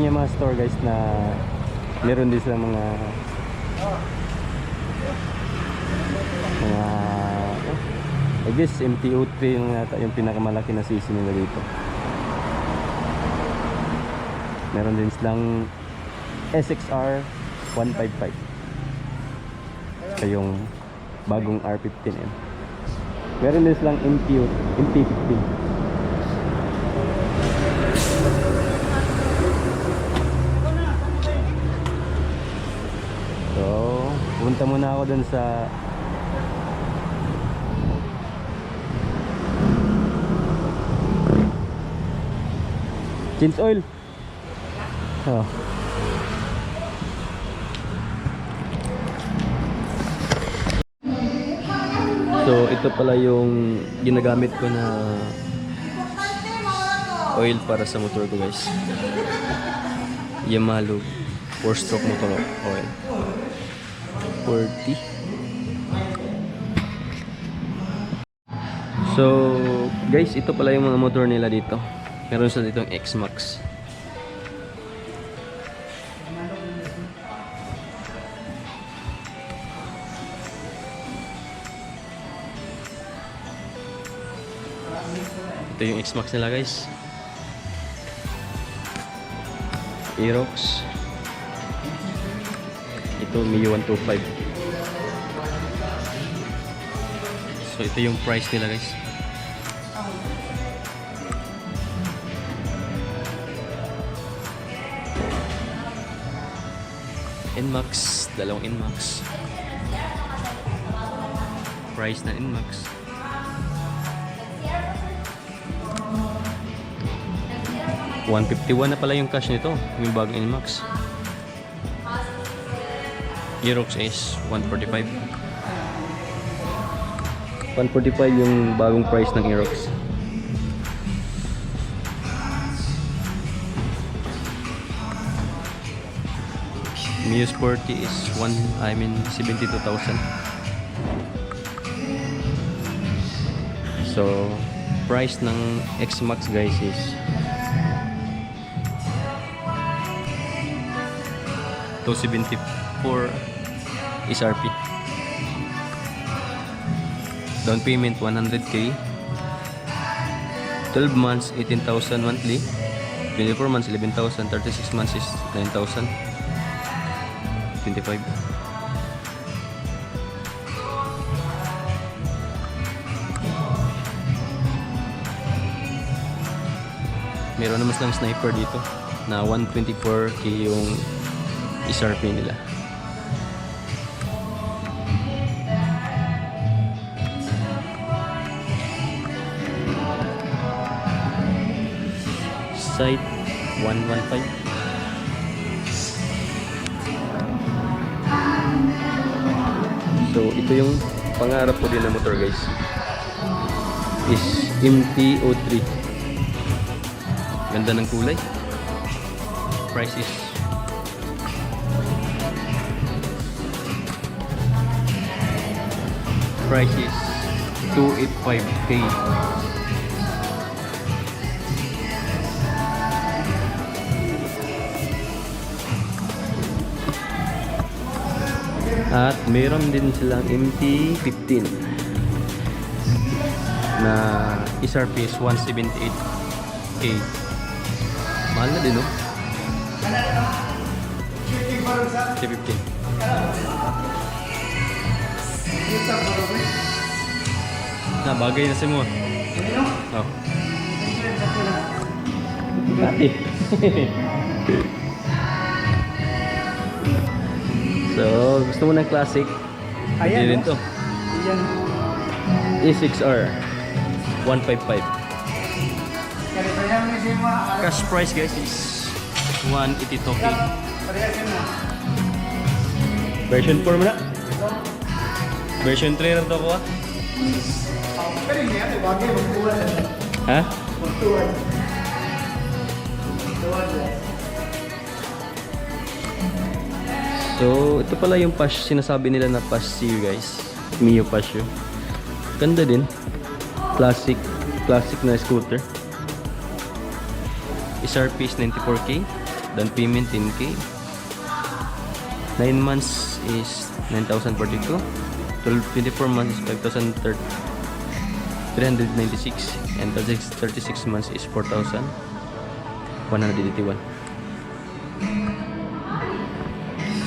yung mga store guys na meron din silang mga I guess MTO3 yung pinakamalaki na CC nila dito. Meron din silang SXR 155 yung bagong R15M. Meron din silang MP15. So punta muna ako dun sa change oil. Oh. So ito pala yung ginagamit ko na oil para sa motor ko guys. Yamaha 4-stroke motor oil. 40. So guys, ito pala yung mga motor nila dito. Meron sila ditong X-Max. Ito yung X-Max nila guys. Aerox. Ito Mio 125. So ito yung price nila guys. Nmax, dalawang Nmax. Price na Nmax. $151 na pala yung cash nito, yung bagong Nmax. Aerox is $145. $145 yung bagong price ng Aerox. Mio Sporty is 72,000. So price ng X-Max guys is $274 SRP. Down payment 100k. 12 months 18,000 monthly. 24 months 11,000. 36 months is 9,000. 25. Meron naman silang sniper dito na 124k yung SRP nila. Sight 115. So ito yung pangarap ko din na motor guys, is MTO3. Ganda ng kulay. Price is $285k. At meron din silang MT15 na SRP is 178k. Mahal na din, no? MT15. Na bagay na si mo. Oh. Dati. So, gusto mo ng classic? Ayan, din to. Ayan. E6R 155. Cash price guys is 182k. Version 4 mo na? Version 3 rin to ko ah. Ha? So, ito pala yung Passion, sinasabi nila na Passion guys. Mio Passion. Ganda din. Classic na scooter. SRP is 94k. Down payment 10K. 9 months is 9,042. 24 months is 5,396. And 36 months is 4,181.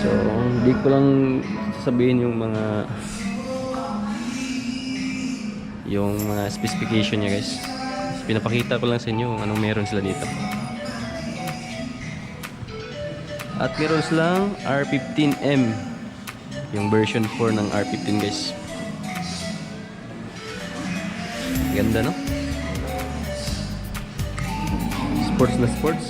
So, hindi ko lang sasabihin yung mga specification niya, guys. Pinapakita ko lang sa inyo anong meron sila dito. At meron silang R15M, yung version 4 ng R15, guys. Ganda, no? Sports na sports.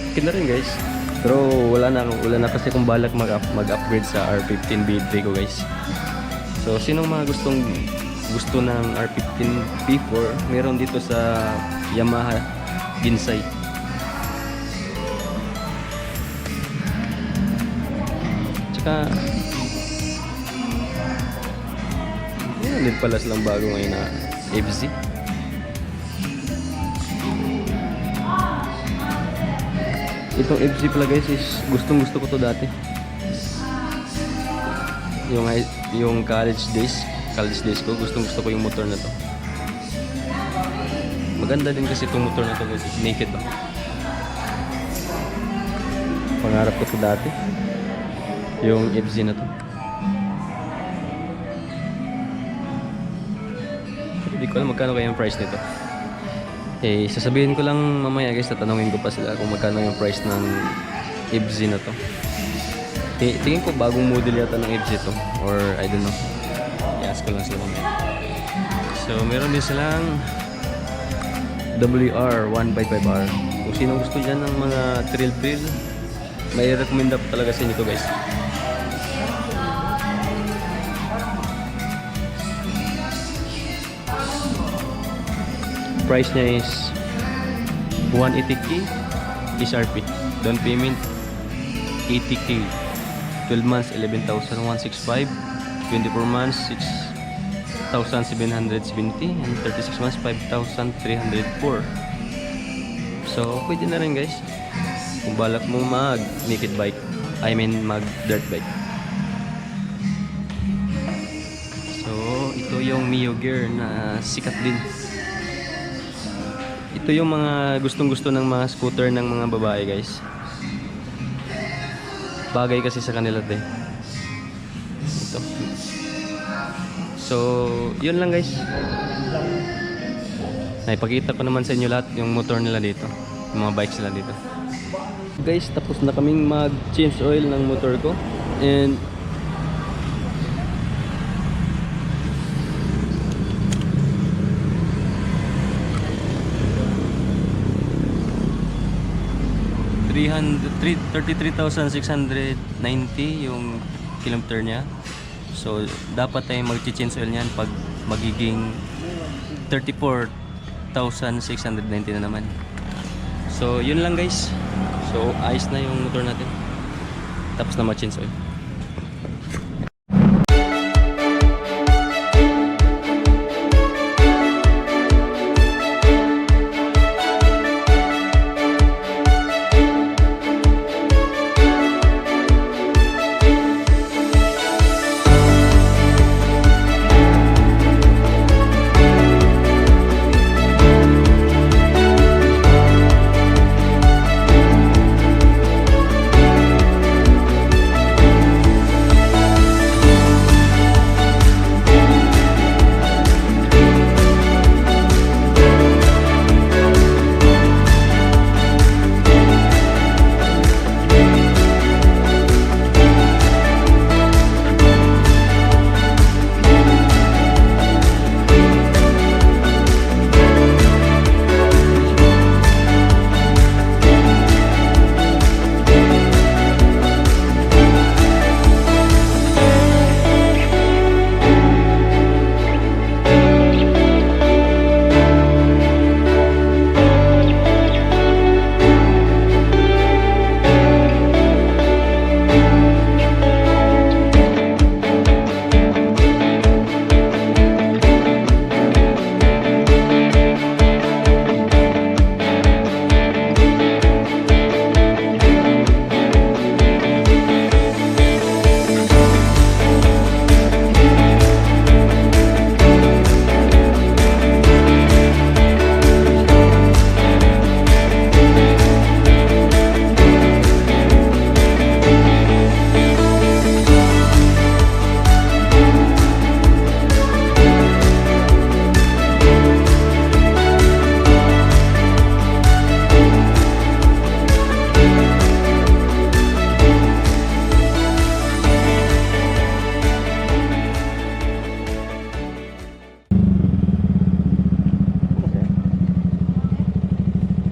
Okay na rin, guys. Pero wala na kasi kung balak mag-upgrade sa R15 B3 ko, guys. So sinong mga gusto ng R15 P4, meron dito sa Yamaha Ginsai. Tsaka din pala silang bago ngayon na FZ. Itong FZ pala, guys, is gustong gusto ko to dati. Yung college days ko, gustong gusto ko yung motor na to. Maganda din kasi itong motor na to, guys. Naked ba? Pangarap ko to dati, yung FZ na to. Hindi ko alam magkano kaya yung price nito. Sasabihin ko lang mamaya, guys. Tatanungin ko pa sila kung magkano yung price ng FZ na to. Tingin ko bagong model yata ng FZ to, or I don't know. I-ask ko lang sila mamaya. So meron din silang WR 1x5R. Kung sino gusto dyan ng mga thrill, may recommend po talaga sa inyo to, guys. Price niya is 180K SRP. Down payment 80K. 12 months 11,165. 24 months 6,770. And 36 months 5,304. So pwede na rin, guys, kung balak mo mag naked bike, mag dirt bike. So ito yung Mio Gear na sikat din. Ito yung mga gustong-gusto ng mga scooter ng mga babae, guys. Bagay kasi sa kanila din. Ito. So, yun lang, guys. Naipakita ko naman sa inyo lahat yung motor nila dito, yung mga bikes nila dito. Guys, tapos na kaming mag-change oil ng motor ko. And $33,690 yung kilometer niya. So dapat tayo mag-change oil niyan pag magiging 34,690 na naman. So yun lang, guys. So ayos na yung motor natin, tapos na mag-change oil.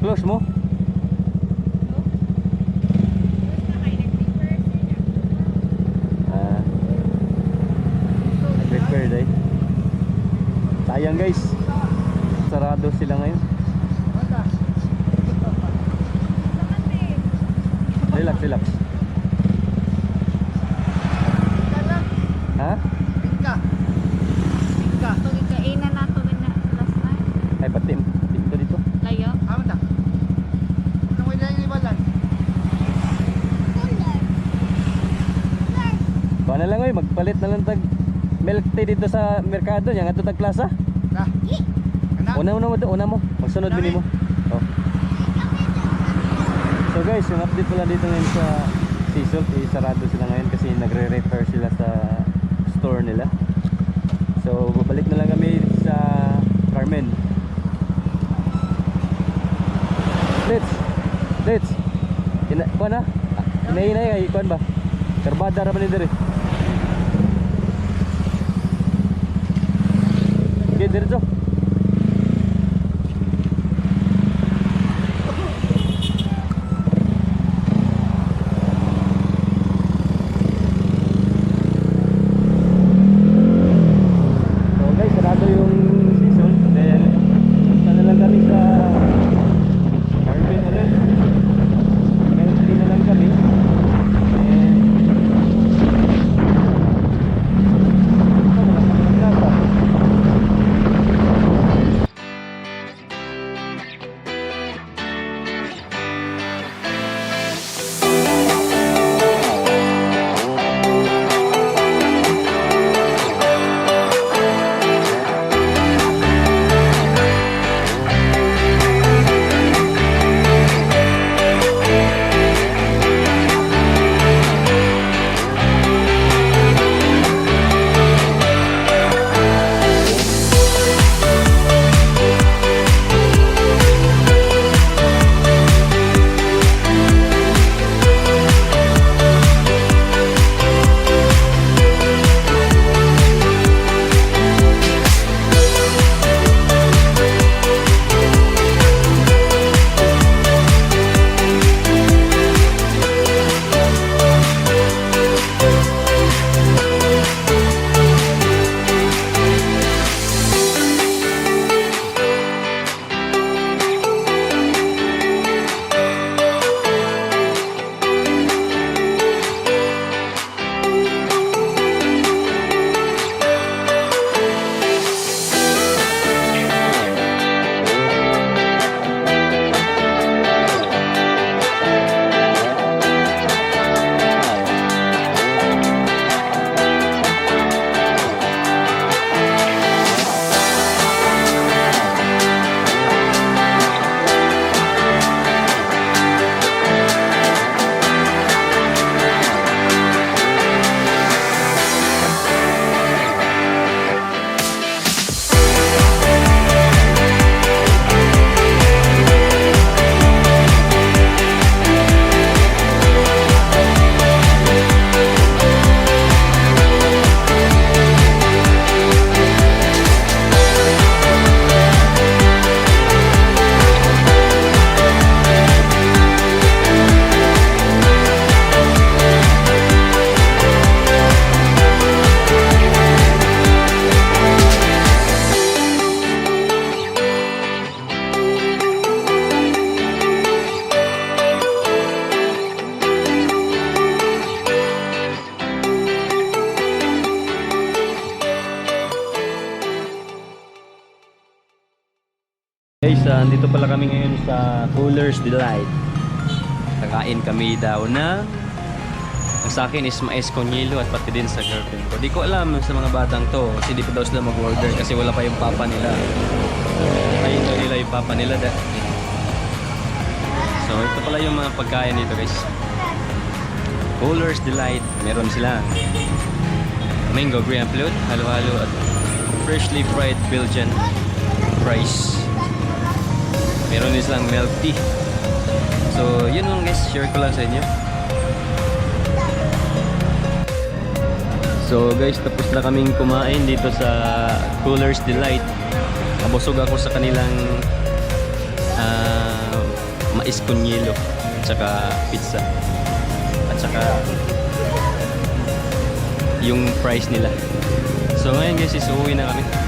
Close mo? Ah. Prepared eh. Sayang guys. Sarado sila ngayon. Relax, relax. Ha? Ay, batim. Dito dito. Kuha na lang oy, magpalit na lang tag milk tea dito sa merkado nya ngadto tag plaza. Una mo. Magsunod bini mo. Oh. So guys, yung update pala dito ngayon sa Cecil, sarado sila ngayon kasi nagre-repair sila sa store nila. So babalik na lang kami sa Carmen. Let's. Kuha na. Inay ay kuan ba? Karbada ra ba ni dire? Okay, diretso. Guys, dito pala kami ngayon sa Cooler's Delight. Kakain kami daw na ang sa akin is mais con hielo at pati din sa girlfriend ko. Di ko alam sa mga batang to kasi di pa daw sila mag-order kasi wala pa yung papa nila. Ayun daw nila yung papa nila. So ito pala yung mga pagkain dito guys. Cooler's Delight. Meron sila mango graham float, halo-halo at freshly fried Belgian fries. Meron din silang milk tea. So, yun lang guys. Share ko lang sa inyo. So guys, tapos na kaming kumain dito sa Cooler's Delight. Nabusog ako sa kanilang mais con yelo, at saka pizza. At saka yung price nila. So ngayon guys, is uuwi na kami.